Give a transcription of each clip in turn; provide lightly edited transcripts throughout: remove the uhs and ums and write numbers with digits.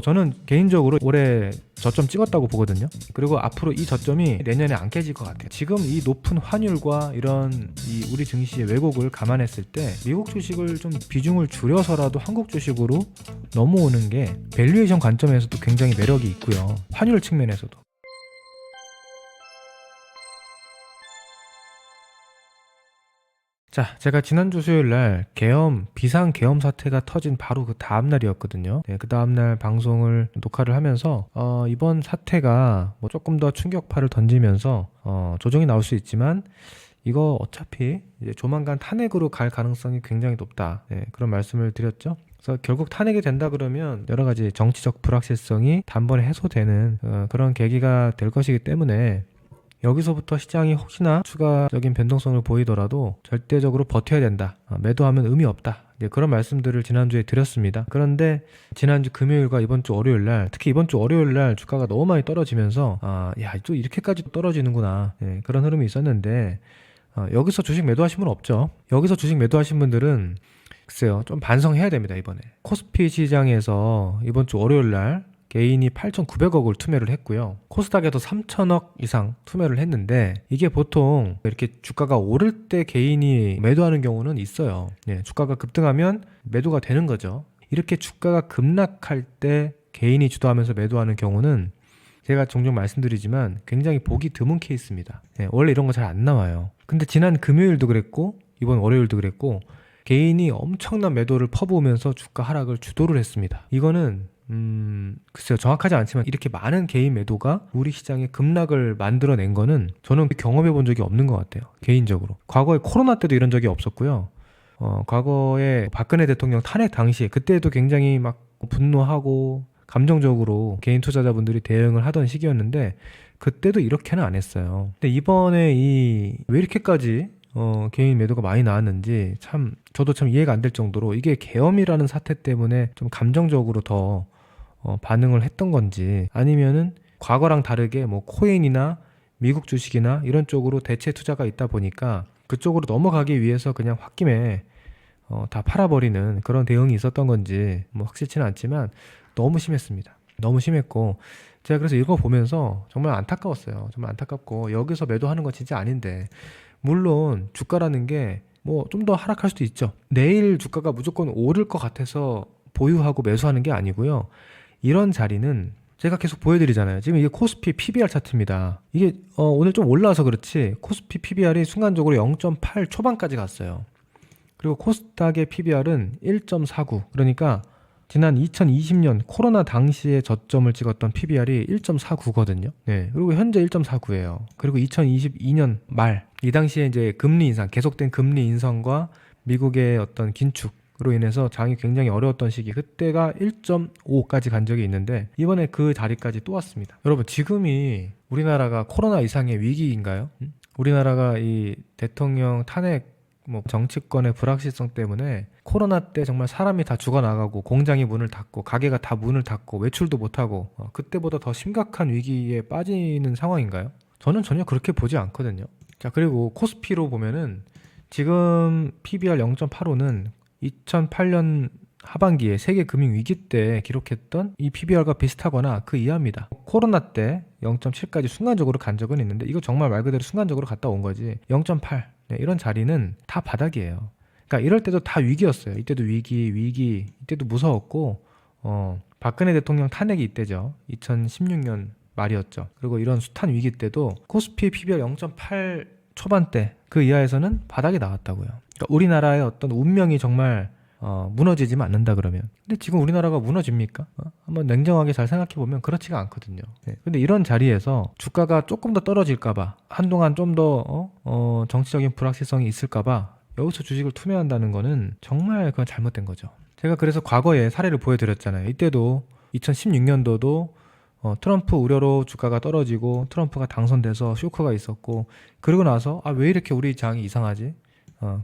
저는 개인적으로 올해 저점 찍었다고 보거든요. 그리고 앞으로 이 저점이 내년에 안 깨질 것 같아요. 지금 이 높은 환율과 이런 이 우리 증시의 왜곡을 감안했을 때 미국 주식을 좀 비중을 줄여서라도 한국 주식으로 넘어오는 게 밸류에이션 관점에서도 굉장히 매력이 있고요. 환율 측면에서도. 자, 제가 지난주 수요일 날 비상 계엄 사태가 터진 바로 그 다음 날이었거든요. 네, 그 다음 날 방송을 녹화를 하면서 이번 사태가 뭐 조금 더 충격파를 던지면서 조정이 나올 수 있지만 이거 어차피 이제 조만간 탄핵으로 갈 가능성이 굉장히 높다. 네, 그런 말씀을 드렸죠. 그래서 결국 탄핵이 된다 그러면 여러 가지 정치적 불확실성이 단번에 해소되는 그런 계기가 될 것이기 때문에 여기서부터 시장이 혹시나 추가적인 변동성을 보이더라도 절대적으로 버텨야 된다. 매도하면 의미 없다. 그런 말씀들을 지난주에 드렸습니다. 그런데 지난주 금요일과 이번 주 월요일 날, 특히 이번 주 월요일 날 주가가 너무 많이 떨어지면서 야, 또 이렇게까지 떨어지는구나. 네, 그런 흐름이 있었는데 여기서 주식 매도하신 분은 없죠. 여기서 주식 매도하신 분들은 글쎄요, 좀 반성해야 됩니다. 이번에 코스피 시장에서 이번 주 월요일 날 개인이 8,900억을 투매를 했고요. 코스닥에도 3천억 이상 투매를 했는데 이게 보통 이렇게 주가가 오를 때 개인이 매도하는 경우는 있어요. 예, 주가가 급등하면 매도가 되는 거죠. 이렇게 주가가 급락할 때 개인이 주도하면서 매도하는 경우는 제가 종종 말씀드리지만 굉장히 보기 드문 케이스입니다. 예, 원래 이런 거 잘 안 나와요. 근데 지난 금요일도 그랬고 이번 월요일도 그랬고 개인이 엄청난 매도를 퍼부으면서 주가 하락을 주도를 했습니다. 이거는 글쎄요, 정확하지 않지만 이렇게 많은 개인 매도가 우리 시장에 급락을 만들어낸 거는 저는 경험해 본 적이 없는 것 같아요. 개인적으로. 과거에 코로나 때도 이런 적이 없었고요. 과거에 박근혜 대통령 탄핵 당시에 그때도 굉장히 막 분노하고 감정적으로 개인 투자자분들이 대응을 하던 시기였는데 그때도 이렇게는 안 했어요. 근데 이번에 왜 이렇게까지 개인 매도가 많이 나왔는지 저도 참 이해가 안 될 정도로 이게 계엄이라는 사태 때문에 좀 감정적으로 더 반응을 했던 건지 아니면은 과거랑 다르게 뭐 코인이나 미국 주식이나 이런 쪽으로 대체 투자가 있다 보니까 그쪽으로 넘어가기 위해서 그냥 홧김에 다 팔아버리는 그런 대응이 있었던 건지 뭐 확실치는 않지만 너무 심했습니다. 너무 심했고 제가 그래서 이거 보면서 정말 안타까웠어요. 정말 안타깝고 여기서 매도하는 건 진짜 아닌데 물론 주가라는 게 뭐 좀 더 하락할 수도 있죠. 내일 주가가 무조건 오를 것 같아서 보유하고 매수하는 게 아니고요. 이런 자리는 제가 계속 보여드리잖아요. 지금 이게 코스피 PBR 차트입니다. 이게 오늘 좀 올라와서 그렇지 코스피 PBR이 순간적으로 0.8 초반까지 갔어요. 그리고 코스닥의 PBR은 1.49. 그러니까 지난 2020년 코로나 당시에 저점을 찍었던 PBR이 1.49거든요. 네. 그리고 현재 1.49예요. 그리고 2022년 말 이 당시에 이제 금리 인상, 계속된 금리 인상과 미국의 어떤 긴축으로 인해서 장이 굉장히 어려웠던 시기, 그때가 1.5까지 간 적이 있는데 이번에 그 자리까지 또 왔습니다. 여러분, 지금이 우리나라가 코로나 이상의 위기인가요? 우리나라가 이 대통령 탄핵 정치권의 불확실성 때문에 코로나 때 정말 사람이 다 죽어나가고 공장이 문을 닫고 가게가 다 문을 닫고 외출도 못하고 그때보다 더 심각한 위기에 빠지는 상황인가요? 저는 전혀 그렇게 보지 않거든요. 자, 그리고 코스피로 보면은 지금 PBR 0.85는 2008년 하반기에 세계 금융 위기 때 기록했던 이 PBR과 비슷하거나 그 이하입니다. 코로나 때 0.7까지 순간적으로 간 적은 있는데 이거 정말 말 그대로 순간적으로 갔다 온 거지. 0.8 이런 자리는 다 바닥이에요. 그러니까 이럴 때도 다 위기였어요. 이때도 위기, 이때도 무서웠고 박근혜 대통령 탄핵이 이때죠. 2016년 말이었죠. 그리고 이런 숱한 위기 때도 코스피 PBR 0.8 초반대 그 이하에서는 바닥이 나왔다고요. 그러니까 우리나라의 어떤 운명이 정말 무너지지 않는다 그러면. 근데 지금 우리나라가 무너집니까? 한번 냉정하게 잘 생각해보면 그렇지가 않거든요. 네. 근데 이런 자리에서 주가가 조금 더 떨어질까봐 한동안 좀 더 정치적인 불확실성이 있을까봐 여기서 주식을 투매한다는 거는 정말 그건 잘못된 거죠. 제가 그래서 과거에 사례를 보여드렸잖아요. 이때도 2016년도도 트럼프 우려로 주가가 떨어지고 트럼프가 당선돼서 쇼크가 있었고 그러고 나서 왜 이렇게 우리 장이 이상하지?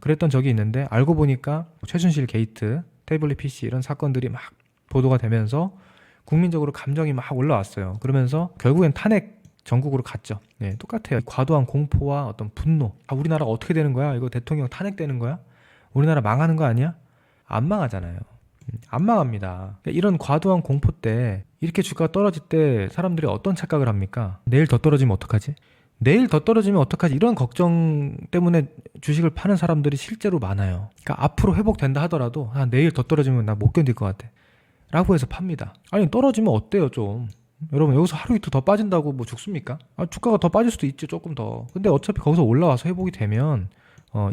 그랬던 적이 있는데 알고 보니까 최순실 게이트, 태블릿 PC 이런 사건들이 막 보도가 되면서 국민적으로 감정이 막 올라왔어요. 그러면서 결국엔 탄핵 전국으로 갔죠. 네, 똑같아요. 과도한 공포와 어떤 분노. 우리나라 어떻게 되는 거야? 이거 대통령 탄핵되는 거야? 우리나라 망하는 거 아니야? 안 망하잖아요. 안 망합니다. 그러니까 이런 과도한 공포 때 이렇게 주가가 떨어질 때 사람들이 어떤 착각을 합니까? 내일 더 떨어지면 어떡하지? 내일 더 떨어지면 어떡하지? 이런 걱정 때문에 주식을 파는 사람들이 실제로 많아요. 그러니까 앞으로 회복된다 하더라도 내일 더 떨어지면 나 못 견딜 것 같아 라고 해서 팝니다. 아니 떨어지면 어때요 좀. 여러분 여기서 하루 이틀 더 빠진다고 뭐 죽습니까? 주가가 더 빠질 수도 있지 조금 더. 근데 어차피 거기서 올라와서 회복이 되면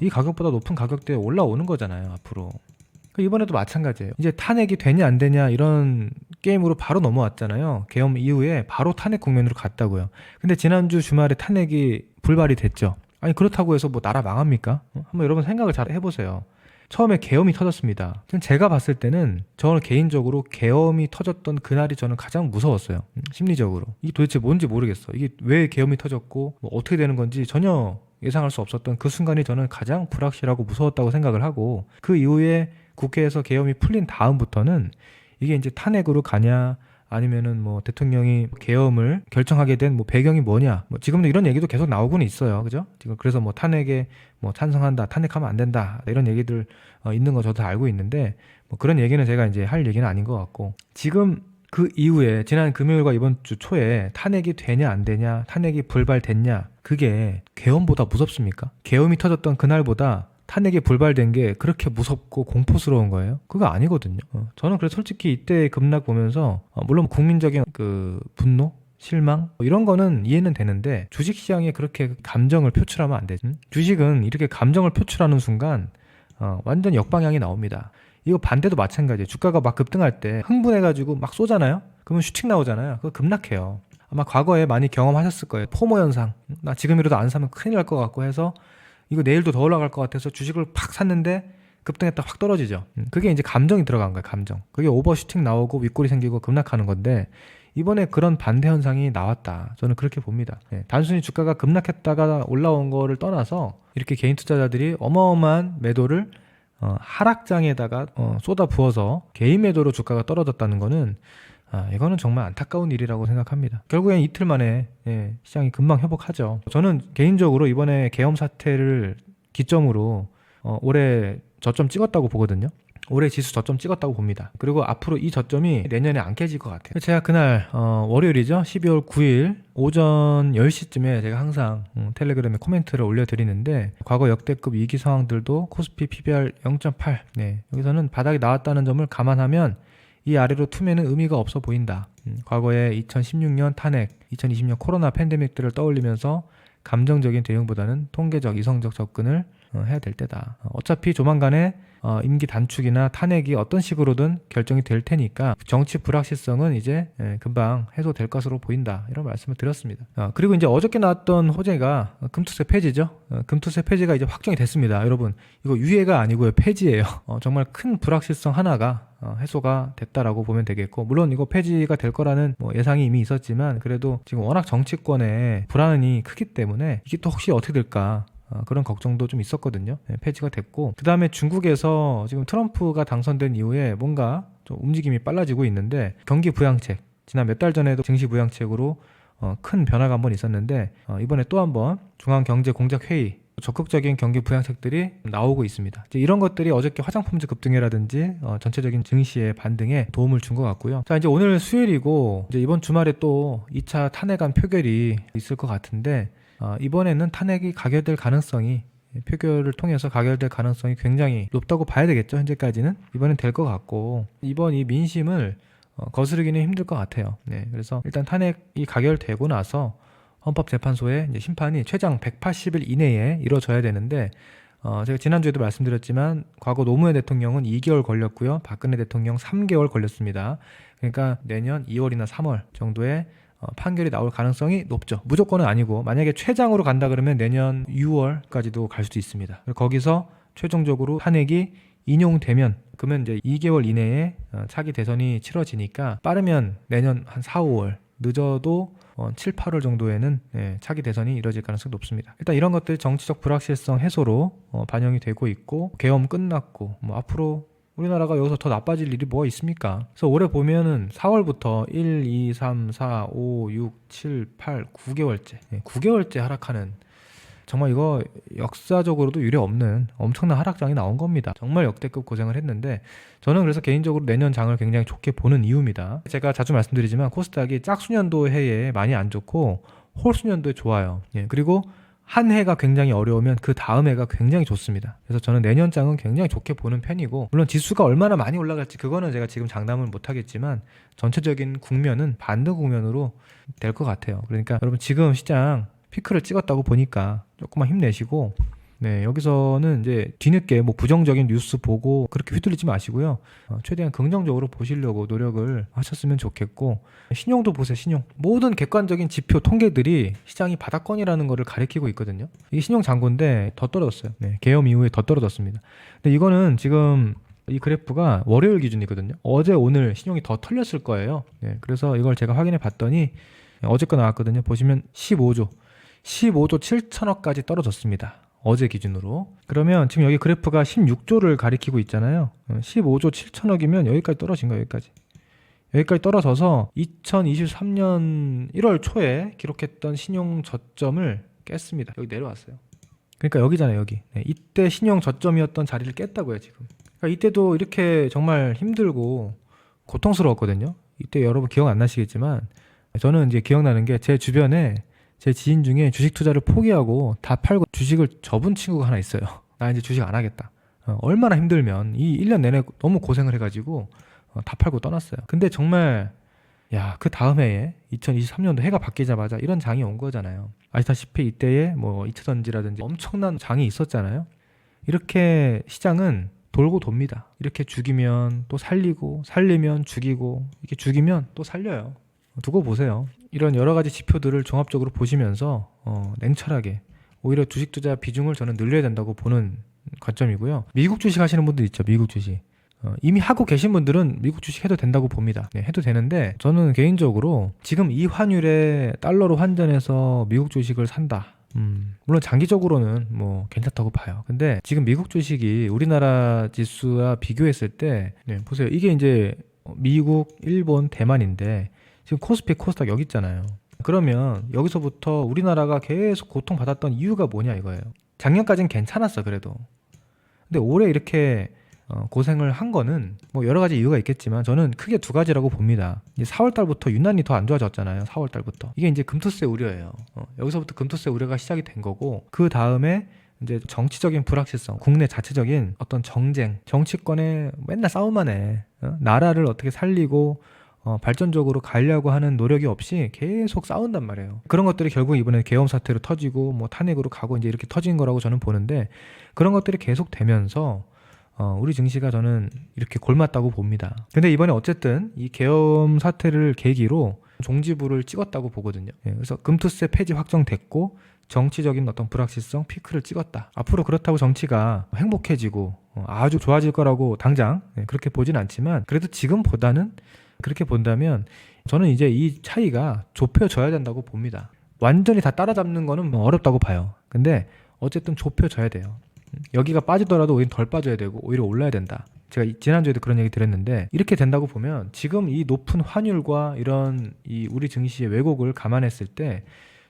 이 가격보다 높은 가격대에 올라오는 거잖아요 앞으로. 이번에도 마찬가지예요. 이제 탄핵이 되냐 안 되냐 이런 게임으로 바로 넘어왔잖아요. 계엄 이후에 바로 탄핵 국면으로 갔다고요. 근데 지난주 주말에 탄핵이 불발이 됐죠. 아니 그렇다고 해서 뭐 나라 망합니까? 한번 여러분 생각을 잘 해보세요. 처음에 계엄이 터졌습니다. 제가 봤을 때는 저는 개인적으로 계엄이 터졌던 그날이 저는 가장 무서웠어요. 심리적으로. 이게 도대체 뭔지 모르겠어. 이게 왜 계엄이 터졌고 뭐 어떻게 되는 건지 전혀 예상할 수 없었던 그 순간이 저는 가장 불확실하고 무서웠다고 생각을 하고, 그 이후에 국회에서 계엄이 풀린 다음부터는 이게 이제 탄핵으로 가냐 아니면은 뭐 대통령이 계엄을 결정하게 된 뭐 배경이 뭐냐, 뭐 지금도 이런 얘기도 계속 나오고는 있어요. 그죠? 지금 그래서 뭐 탄핵에 뭐 찬성한다, 탄핵하면 안 된다 이런 얘기들 있는 거 저도 알고 있는데, 뭐 그런 얘기는 제가 이제 할 얘기는 아닌 것 같고, 지금 그 이후에 지난 금요일과 이번 주 초에 탄핵이 되냐 안 되냐, 탄핵이 불발됐냐, 그게 계엄보다 무섭습니까? 계엄이 터졌던 그날보다 탄핵이 불발된 게 그렇게 무섭고 공포스러운 거예요? 그거 아니거든요. 저는 그래서 솔직히 이때 급락 보면서 물론 국민적인 그 분노? 실망? 이런 거는 이해는 되는데 주식시장에 그렇게 감정을 표출하면 안 되죠. 주식은 이렇게 감정을 표출하는 순간 완전 역방향이 나옵니다. 이거 반대도 마찬가지예요. 주가가 막 급등할 때 흥분해가지고 막 쏘잖아요? 그러면 슈팅 나오잖아요. 그거 급락해요. 아마 과거에 많이 경험하셨을 거예요. 포모 현상. 나 지금이라도 안 사면 큰일 날 것 같고 해서 이거 내일도 더 올라갈 것 같아서 주식을 팍 샀는데 급등했다 확 떨어지죠. 그게 이제 감정이 들어간 거예요. 감정. 그게 오버슈팅 나오고 윗골이 생기고 급락하는 건데, 이번에 그런 반대 현상이 나왔다. 저는 그렇게 봅니다. 단순히 주가가 급락했다가 올라온 거를 떠나서 이렇게 개인 투자자들이 어마어마한 매도를 하락장에다가 쏟아 부어서 개인 매도로 주가가 떨어졌다는 거는 이거는 정말 안타까운 일이라고 생각합니다. 결국엔 이틀 만에 시장이 금방 회복하죠. 저는 개인적으로 이번에 계엄 사태를 기점으로 올해 저점 찍었다고 보거든요. 올해 지수 저점 찍었다고 봅니다. 그리고 앞으로 이 저점이 내년에 안 깨질 것 같아요. 제가 그날 월요일이죠. 12월 9일 오전 10시쯤에 제가 항상 텔레그램에 코멘트를 올려드리는데, 과거 역대급 위기 상황들도 코스피 PBR 0.8 여기서는 바닥이 나왔다는 점을 감안하면 이 아래로 투매는 의미가 없어 보인다. 과거에 2016년 탄핵, 2020년 코로나 팬데믹들을 떠올리면서 감정적인 대응보다는 통계적, 이성적 접근을 해야 될 때다. 어차피 조만간에 임기 단축이나 탄핵이 어떤 식으로든 결정이 될 테니까 정치 불확실성은 이제 금방 해소될 것으로 보인다. 이런 말씀을 드렸습니다. 그리고 이제 어저께 나왔던 호재가 금투세 폐지죠. 금투세 폐지가 이제 확정이 됐습니다. 여러분, 이거 유예가 아니고요, 폐지예요. 정말 큰 불확실성 하나가 해소가 됐다라고 보면 되겠고, 물론 이거 폐지가 될 거라는 뭐 예상이 이미 있었지만 그래도 지금 워낙 정치권에 불안이 크기 때문에 이게 또 혹시 어떻게 될까 그런 걱정도 좀 있었거든요. 폐지가 됐고, 그 다음에 중국에서 지금 트럼프가 당선된 이후에 뭔가 좀 움직임이 빨라지고 있는데, 경기 부양책, 지난 몇 달 전에도 증시 부양책으로 큰 변화가 한번 있었는데 이번에 또 한번 중앙경제공작회의 적극적인 경기 부양책들이 나오고 있습니다. 이제 이런 것들이 어저께 화장품주 급등이라든지 전체적인 증시의 반등에 도움을 준 것 같고요. 자, 이제 오늘 수요일이고 이제 이번 주말에 또 2차 탄핵안 표결이 있을 것 같은데, 이번에는 탄핵이 가결될 가능성이, 표결을 통해서 가결될 가능성이 굉장히 높다고 봐야 되겠죠. 현재까지는 이번엔 될 것 같고, 이번 이 민심을 거스르기는 힘들 것 같아요. 그래서 일단 탄핵이 가결되고 나서 헌법재판소의 이제 심판이 최장 180일 이내에 이루어져야 되는데, 제가 지난주에도 말씀드렸지만 과거 노무현 대통령은 2개월 걸렸고요. 박근혜 대통령 3개월 걸렸습니다. 그러니까 내년 2월이나 3월 정도에 판결이 나올 가능성이 높죠. 무조건은 아니고 만약에 최장으로 간다 그러면 내년 6월까지도 갈 수도 있습니다. 거기서 최종적으로 탄핵이 인용되면 그러면 이제 2개월 이내에 차기 대선이 치러지니까 빠르면 내년 한 4, 5월, 늦어도 7, 8월 정도에는 차기 대선이 이뤄질 가능성이 높습니다. 일단 이런 것들 정치적 불확실성 해소로 반영이 되고 있고, 계엄 끝났고 뭐 앞으로 우리나라가 여기서 더 나빠질 일이 뭐가 있습니까? 그래서 올해 보면은 4월부터 1, 2, 3, 4, 5, 6, 7, 8, 9개월째 9개월째 하락하는 정말 이거 역사적으로도 유례 없는 엄청난 하락장이 나온 겁니다. 정말 역대급 고생을 했는데 저는 그래서 개인적으로 내년 장을 굉장히 좋게 보는 이유입니다. 제가 자주 말씀드리지만 코스닥이 짝수년도 해에 많이 안 좋고 홀수년도에 좋아요. 예, 그리고 한 해가 굉장히 어려우면 그 다음 해가 굉장히 좋습니다. 그래서 저는 내년 장은 굉장히 좋게 보는 편이고, 물론 지수가 얼마나 많이 올라갈지 그거는 제가 지금 장담은 못하겠지만 전체적인 국면은 반등 국면으로 될 것 같아요. 그러니까 여러분 지금 시장 피크를 찍었다고 보니까 조금만 힘내시고, 네, 여기서는 이제 뒤늦게 뭐 부정적인 뉴스 보고 그렇게 휘둘리지 마시고요. 최대한 긍정적으로 보시려고 노력을 하셨으면 좋겠고, 신용도 보세요. 신용. 모든 객관적인 지표 통계들이 시장이 바닥권이라는 거를 가리키고 있거든요. 이게 신용 잔고인데 더 떨어졌어요. 네, 계엄 이후에 더 떨어졌습니다. 근데 이거는 지금 이 그래프가 월요일 기준이거든요. 어제 오늘 신용이 더 털렸을 거예요. 네, 그래서 이걸 제가 확인해 봤더니 어제 거 나왔거든요. 보시면 15조 7천억까지 떨어졌습니다. 어제 기준으로. 그러면 지금 여기 그래프가 16조를 가리키고 있잖아요. 15조 7천억이면 여기까지 떨어진 거예요. 여기까지 떨어져서 2023년 1월 초에 기록했던 신용 저점을 깼습니다. 여기 내려왔어요. 그러니까 여기잖아요. 여기. 네, 이때 신용 저점이었던 자리를 깼다고요. 지금. 그러니까 이때도 이렇게 정말 힘들고 고통스러웠거든요. 이때 여러분 기억 안 나시겠지만 저는 이제 기억나는 게 제 주변에 제 지인 중에 주식 투자를 포기하고 다 팔고 주식을 접은 친구가 하나 있어요. 나 이제 주식 안 하겠다. 얼마나 힘들면 이 1년 내내 너무 고생을 해가지고 다 팔고 떠났어요. 근데 정말 그 다음 해에 2023년도 해가 바뀌자마자 이런 장이 온 거잖아요. 아시다시피 이때에 뭐 2차전지라든지 엄청난 장이 있었잖아요. 이렇게 시장은 돌고 돕니다. 이렇게 죽이면 또 살리고, 살리면 죽이고, 이렇게 죽이면 또 살려요. 두고 보세요. 이런 여러 가지 지표들을 종합적으로 보시면서 냉철하게 오히려 주식 투자 비중을 저는 늘려야 된다고 보는 관점이고요. 미국 주식 하시는 분들 있죠. 미국 주식. 이미 하고 계신 분들은 미국 주식 해도 된다고 봅니다. 네, 해도 되는데 저는 개인적으로 지금 이 환율에 달러로 환전해서 미국 주식을 산다. 물론 장기적으로는 뭐 괜찮다고 봐요. 근데 지금 미국 주식이 우리나라 지수와 비교했을 때 보세요. 이게 이제 미국, 일본, 대만인데 지금 코스피, 코스닥 여기 있잖아요. 그러면 여기서부터 우리나라가 계속 고통받았던 이유가 뭐냐 이거예요. 작년까지는 괜찮았어 그래도. 근데 올해 이렇게 고생을 한 거는 뭐 여러 가지 이유가 있겠지만 저는 크게 두 가지라고 봅니다. 이제 4월 달부터 유난히 더 안 좋아졌잖아요. 4월 달부터. 이게 이제 금투세 우려예요. 여기서부터 금투세 우려가 시작이 된 거고, 그 다음에 이제 정치적인 불확실성, 국내 자체적인 어떤 정쟁, 정치권에 맨날 싸움만 해. 나라를 어떻게 살리고 발전적으로 가려고 하는 노력이 없이 계속 싸운단 말이에요. 그런 것들이 결국 이번에 계엄 사태로 터지고 뭐 탄핵으로 가고 이제 이렇게 터진 거라고 저는 보는데, 그런 것들이 계속 되면서 우리 증시가 저는 이렇게 골맞다고 봅니다. 근데 이번에 어쨌든 이 계엄 사태를 계기로 종지부를 찍었다고 보거든요. 그래서 금투세 폐지 확정됐고 정치적인 어떤 불확실성 피크를 찍었다. 앞으로 그렇다고 정치가 행복해지고 아주 좋아질 거라고 당장 그렇게 보진 않지만, 그래도 지금보다는 그렇게 본다면 저는 이제 이 차이가 좁혀져야 된다고 봅니다. 완전히 다 따라잡는 거는 뭐 어렵다고 봐요. 근데 어쨌든 좁혀져야 돼요. 여기가 빠지더라도 오히려 덜 빠져야 되고 오히려 올라야 된다. 제가 지난주에도 그런 얘기 드렸는데, 이렇게 된다고 보면 지금 이 높은 환율과 이런 이 우리 증시의 왜곡을 감안했을 때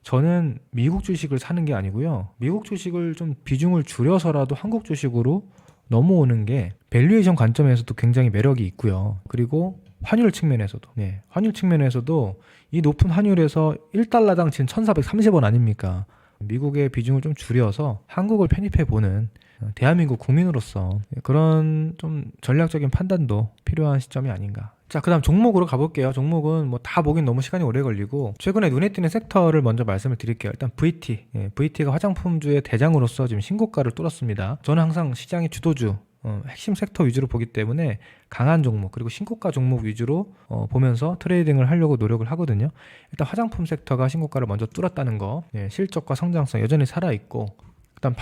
저는 미국 주식을 사는 게 아니고요. 미국 주식을 좀 비중을 줄여서라도 한국 주식으로 넘어오는 게 밸류에이션 관점에서도 굉장히 매력이 있고요. 그리고 환율 측면에서도, 환율 측면에서도 이 높은 환율에서 1달러당 지금 1,430원 아닙니까? 미국의 비중을 좀 줄여서 한국을 편입해보는 대한민국 국민으로서 그런 좀 전략적인 판단도 필요한 시점이 아닌가. 자, 그 다음 종목으로 가볼게요. 종목은 뭐 다 보긴 너무 시간이 오래 걸리고, 최근에 눈에 띄는 섹터를 먼저 말씀을 드릴게요. 일단 VT. VT가 화장품주의 대장으로서 지금 신고가를 뚫었습니다. 저는 항상 시장의 주도주, 핵심 섹터 위주로 보기 때문에 강한 종목 그리고 신고가 종목 위주로 보면서 트레이딩을 하려고 노력을 하거든요. 일단 화장품 섹터가 신고가를 먼저 뚫었다는 거, 실적과 성장성 여전히 살아있고, 그다음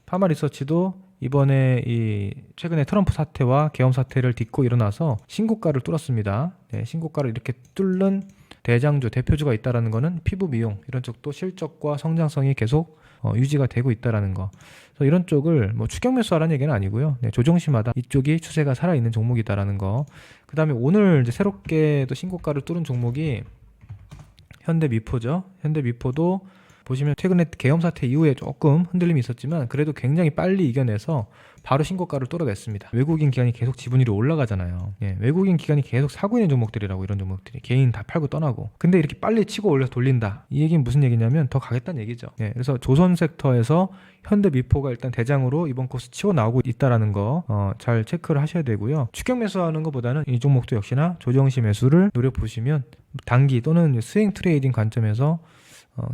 파마리서치도 이번에 이 최근에 트럼프 사태와 계엄 사태를 딛고 일어나서 신고가를 뚫었습니다. 신고가를 이렇게 뚫는 대장주, 대표주가 있다라는 거는 피부 미용 이런 쪽도 실적과 성장성이 계속 유지가 되고 있다라는 거. 그래서 이런 쪽을 뭐 추격 매수하라는 얘기는 아니고요. 조정시마다 이쪽이 추세가 살아있는 종목이다라는 거. 그 다음에 오늘 이제 새롭게 또 신고가를 뚫은 종목이 현대미포죠. 현대미포도 보시면 최근에 계엄 사태 이후에 조금 흔들림이 있었지만 그래도 굉장히 빨리 이겨내서 바로 신고가를 뚫어냈습니다. 외국인 기관이 계속 지분율이 올라가잖아요. 예, 외국인 기관이 계속 사고 있는 종목들이라고, 이런 종목들이 개인 다 팔고 떠나고. 근데 이렇게 빨리 치고 올려서 돌린다, 이 얘기는 무슨 얘기냐면 더 가겠다는 얘기죠. 예, 그래서 조선 섹터에서 현대미포가 일단 대장으로 이번 코스 치고 나오고 있다라는 거 잘 체크를 하셔야 되고요. 추격 매수하는 것보다는 이 종목도 역시나 조정시 매수를 노려보시면 단기 또는 스윙 트레이딩 관점에서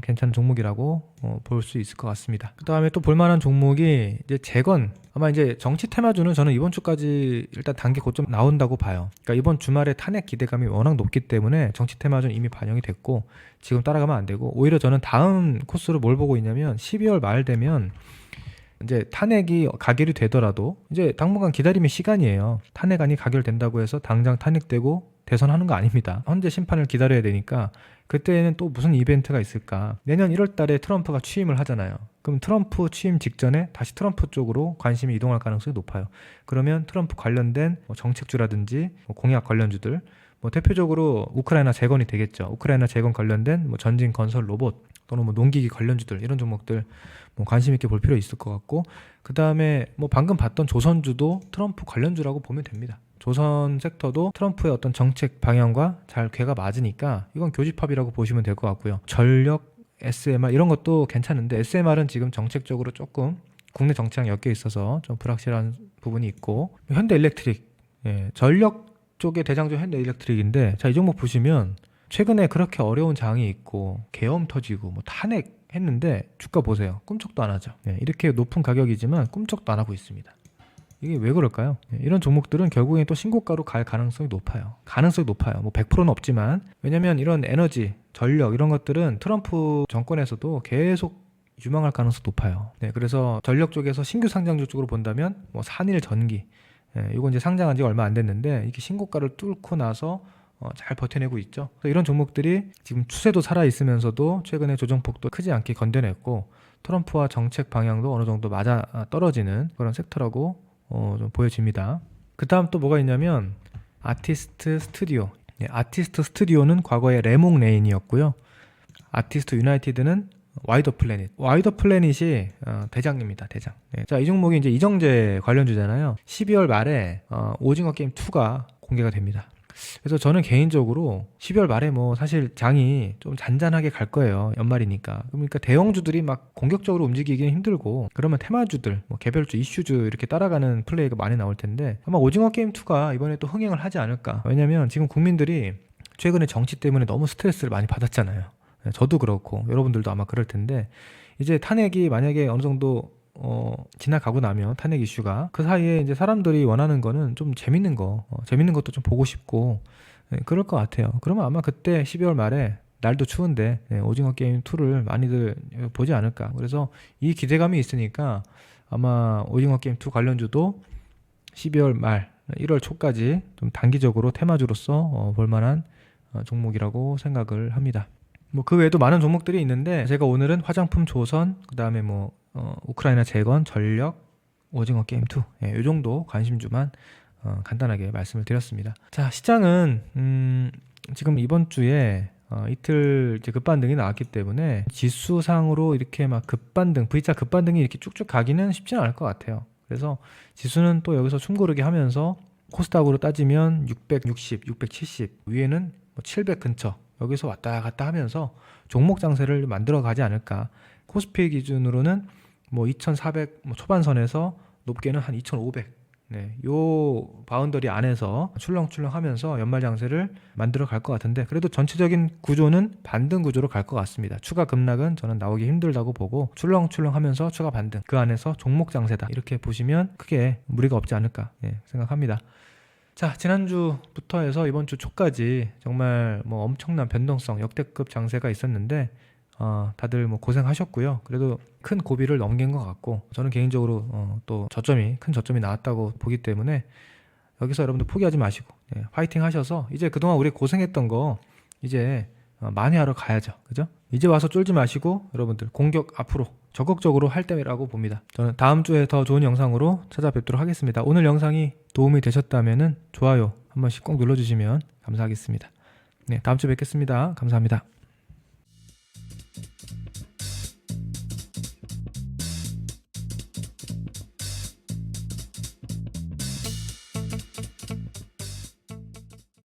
괜찮은 종목이라고 볼 수 있을 것 같습니다. 그 다음에 또 볼만한 종목이 이제 재건. 아마 이제 정치 테마주는 저는 이번 주까지 일단 단기 고점 나온다고 봐요. 그러니까 이번 주말에 탄핵 기대감이 워낙 높기 때문에 정치 테마주는 이미 반영이 됐고 지금 따라가면 안 되고, 오히려 저는 다음 코스로 뭘 보고 있냐면 12월 말 되면 이제 탄핵이 가결이 되더라도 이제 당분간 기다림의 시간이에요. 탄핵안이 가결된다고 해서 당장 탄핵되고 대선하는 거 아닙니다. 헌재 심판을 기다려야 되니까 그때는 또 무슨 이벤트가 있을까. 내년 1월 달에 트럼프가 취임을 하잖아요. 그럼 트럼프 취임 직전에 다시 트럼프 쪽으로 관심이 이동할 가능성이 높아요. 그러면 트럼프 관련된 정책주라든지 공약 관련주들, 대표적으로 우크라이나 재건이 되겠죠. 우크라이나 재건 관련된 전진 건설 로봇 또는 농기기 관련주들, 이런 종목들 관심 있게 볼 필요 있을 것 같고, 그 다음에 방금 봤던 조선주도 트럼프 관련주라고 보면 됩니다. 조선 섹터도 트럼프의 어떤 정책 방향과 잘 궤가 맞으니까 이건 교집합이라고 보시면 될 것 같고요. 전력, SMR 이런 것도 괜찮은데 SMR은 지금 정책적으로 조금 국내 정치랑 엮여 있어서 좀 불확실한 부분이 있고, 현대일렉트릭, 전력 쪽의 대장주 현대일렉트릭인데, 자, 이 종목 보시면 최근에 그렇게 어려운 장이 있고 계엄 터지고 탄핵 했는데 주가 보세요. 꿈쩍도 안 하죠. 이렇게 높은 가격이지만 꿈쩍도 안 하고 있습니다. 이게 왜 그럴까요? 이런 종목들은 결국엔 또 신고가로 갈 가능성이 높아요. 100%는 없지만, 왜냐면 이런 에너지, 전력 이런 것들은 트럼프 정권에서도 계속 유망할 가능성이 높아요. 그래서 전력 쪽에서 신규 상장주 쪽으로 본다면 산일전기, 이건 이제 상장한 지 얼마 안 됐는데 이렇게 신고가를 뚫고 나서 잘 버텨내고 있죠. 이런 종목들이 지금 추세도 살아 있으면서도 최근에 조정폭도 크지 않게 건뎌냈고 트럼프와 정책 방향도 어느 정도 맞아 떨어지는 그런 섹터라고 좀 보여집니다. 그 다음 또 뭐가 있냐면 아티스트 스튜디오. 아티스트 스튜디오는 과거에 레몽 레인이었고요. 아티스트 유나이티드는 와이더 플래닛. 와이더 플래닛이 대장입니다. 대장. 자, 이 종목이 이제 이정재 관련주잖아요. 12월 말에 오징어 게임 2가 공개가 됩니다. 그래서 저는 개인적으로 12월 말에 사실 장이 좀 잔잔하게 갈 거예요. 연말이니까. 그러니까 대형주들이 막 공격적으로 움직이기는 힘들고, 그러면 테마주들, 개별주, 이슈주 이렇게 따라가는 플레이가 많이 나올 텐데 아마 오징어 게임 2가 이번에 또 흥행을 하지 않을까. 왜냐면 지금 국민들이 최근에 정치 때문에 너무 스트레스를 많이 받았잖아요. 저도 그렇고 여러분들도 아마 그럴 텐데, 이제 탄핵이 만약에 어느 정도 지나가고 나면 탄핵 이슈가, 그 사이에 이제 사람들이 원하는 거는 좀 재밌는 것도 좀 보고 싶고, 그럴 것 같아요. 그러면 아마 그때 12월 말에 날도 추운데 오징어 게임 2를 많이들 보지 않을까. 그래서 이 기대감이 있으니까 아마 오징어 게임 2 관련주도 12월 말 1월 초까지 좀 단기적으로 테마주로서 볼만한 종목이라고 생각을 합니다. 그 외에도 많은 종목들이 있는데 제가 오늘은 화장품, 조선, 그 다음에 우크라이나 재건, 전력, 오징어 게임 2, 이 정도 관심주만 간단하게 말씀을 드렸습니다. 자, 시장은 지금 이번 주에 이틀 이제 급반등이 나왔기 때문에 지수상으로 이렇게 막 급반등, V자 급반등이 이렇게 쭉쭉 가기는 쉽지는 않을 것 같아요. 그래서 지수는 또 여기서 숨고르기 하면서 코스닥으로 따지면 660, 670, 위에는 700 근처, 여기서 왔다 갔다 하면서 종목 장세를 만들어 가지 않을까. 코스피 기준으로는 2400 초반선에서 높게는 한 2500, 요 바운더리 안에서 출렁출렁 하면서 연말 장세를 만들어 갈 것 같은데, 그래도 전체적인 구조는 반등 구조로 갈 것 같습니다. 추가 급락은 저는 나오기 힘들다고 보고 출렁출렁 하면서 추가 반등, 그 안에서 종목 장세다, 이렇게 보시면 크게 무리가 없지 않을까 생각합니다. 자, 지난주부터 해서 이번 주 초까지 정말 엄청난 변동성, 역대급 장세가 있었는데 다들 고생하셨고요. 그래도 큰 고비를 넘긴 것 같고, 저는 개인적으로 또 큰 저점이 나왔다고 보기 때문에 여기서 여러분들 포기하지 마시고 파이팅 하셔서 이제 그동안 우리 고생했던 거 이제 많이 하러 가야죠. 그죠? 이제 와서 쫄지 마시고 여러분들 공격 앞으로 적극적으로 할 때라고 봅니다. 저는 다음 주에 더 좋은 영상으로 찾아뵙도록 하겠습니다. 오늘 영상이 도움이 되셨다면 좋아요 한 번씩 꼭 눌러주시면 감사하겠습니다. 다음 주에 뵙겠습니다. 감사합니다.